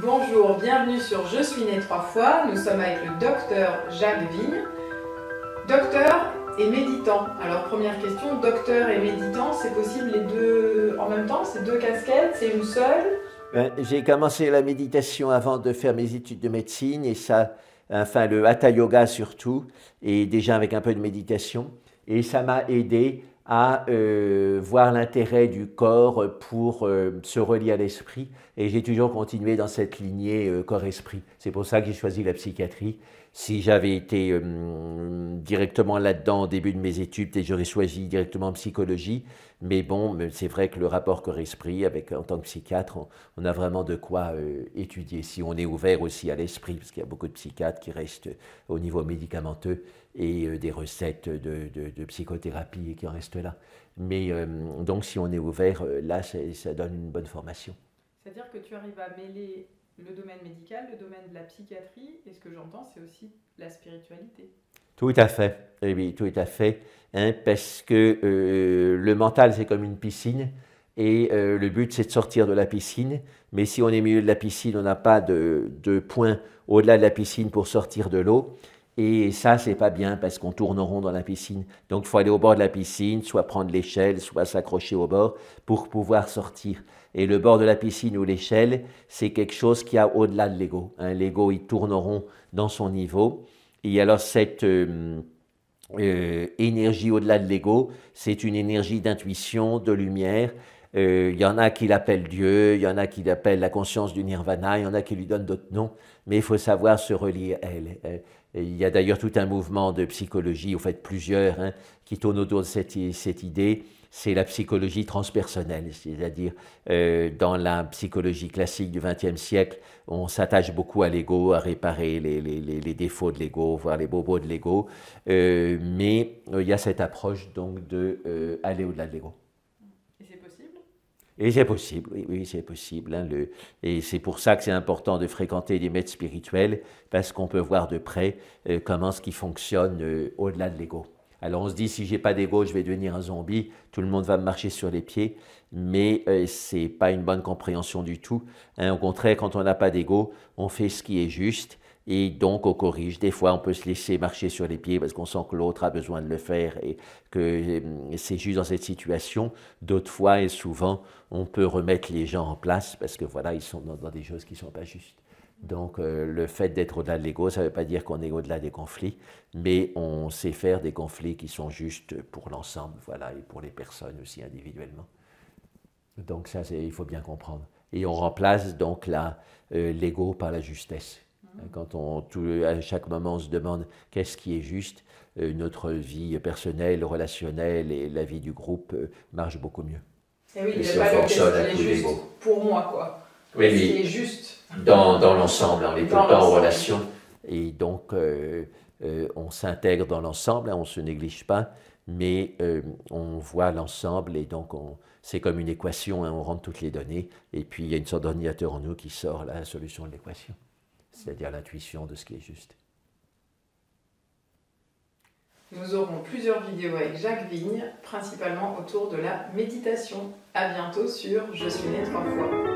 Bonjour, bienvenue sur Je suis né 3 fois. Nous sommes avec le docteur Jacques Vigne. Docteur et méditant. Alors première question, docteur et méditant, c'est possible les deux en même temps? C'est deux casquettes? C'est une seule? J'ai commencé la méditation avant de faire mes études de médecine et ça, enfin le hatha yoga surtout, et déjà avec un peu de méditation, et ça m'a aidé à voir l'intérêt du corps pour se relier à l'esprit, et j'ai toujours continué dans cette lignée corps-esprit. C'est pour ça que j'ai choisi la psychiatrie. Si j'avais été directement là-dedans au début de mes études, j'aurais choisi directement psychologie. Mais bon, c'est vrai que le rapport corps-esprit, en tant que psychiatre, on a vraiment de quoi étudier. Si on est ouvert aussi à l'esprit, parce qu'il y a beaucoup de psychiatres qui restent au niveau médicamenteux et des recettes de psychothérapie qui en restent là. Mais donc, si on est ouvert, là, ça donne une bonne formation. C'est-à-dire que tu arrives à mêler le domaine médical, le domaine de la psychiatrie, et ce que j'entends, c'est aussi la spiritualité. Tout à fait, oui, tout à fait, hein, parce que le mental, c'est comme une piscine, et le but, c'est de sortir de la piscine, mais si on est au milieu de la piscine, on n'a pas de point au-delà de la piscine pour sortir de l'eau, et ça, c'est pas bien, parce qu'on tourne rond dans la piscine. Donc, il faut aller au bord de la piscine, soit prendre l'échelle, soit s'accrocher au bord, pour pouvoir sortir. Et le bord de la piscine ou l'échelle, c'est quelque chose qui a au-delà de l'ego. Hein. L'ego, il tourne rond dans son niveau, et alors cette énergie au-delà de l'ego, c'est une énergie d'intuition, de lumière. Il y en a qui l'appellent Dieu, il y en a qui l'appellent la conscience du nirvana, il y en a qui lui donnent d'autres noms, mais il faut savoir se relier à elle. Il y a d'ailleurs tout un mouvement de psychologie, en fait plusieurs, hein, qui tournent autour de cette idée. C'est la psychologie transpersonnelle, c'est-à-dire dans la psychologie classique du XXe siècle, on s'attache beaucoup à l'ego, à réparer les défauts de l'ego, voir les bobos de l'ego, mais il y a cette approche donc de aller au-delà de l'ego. Et c'est possible? Et c'est possible, oui, oui c'est possible. Hein, et c'est pour ça que c'est important de fréquenter des maîtres spirituels, parce qu'on peut voir de près comment ce qui fonctionne au-delà de l'ego. Alors on se dit, si j'ai pas d'ego, je vais devenir un zombie, tout le monde va me marcher sur les pieds, mais c'est pas une bonne compréhension du tout. Hein, au contraire, quand on n'a pas d'ego, on fait ce qui est juste, et donc on corrige. Des fois, on peut se laisser marcher sur les pieds parce qu'on sent que l'autre a besoin de le faire et que c'est juste dans cette situation. D'autres fois, et souvent, on peut remettre les gens en place parce que voilà, ils sont dans des choses qui ne sont pas justes. Donc le fait d'être au-delà de l'ego, ça ne veut pas dire qu'on est au-delà des conflits, mais on sait faire des conflits qui sont justes pour l'ensemble, voilà, et pour les personnes aussi individuellement. Donc ça, il faut bien comprendre. Et on remplace donc l'ego par la justesse. Quand à chaque moment on se demande qu'est-ce qui est juste, notre vie personnelle, relationnelle et la vie du groupe marche beaucoup mieux. Et oui, il si n'y a on pas fonctionne de à qu'est-ce coup qui est juste d'ego. pour moi, quoi. Oui, Ce qui est juste. Dans l'ensemble, on est tout Dans le temps en l'ensemble. relation. Et donc, on s'intègre dans l'ensemble, hein, on ne se néglige pas, mais on voit l'ensemble et donc c'est comme une équation, hein, on rentre toutes les données et puis il y a une sorte d'ordinateur en nous qui sort la solution de l'équation, c'est-à-dire l'intuition de ce qui est juste. Nous aurons plusieurs vidéos avec Jacques Vigne, principalement autour de la méditation. À bientôt sur Je suis né 3 fois.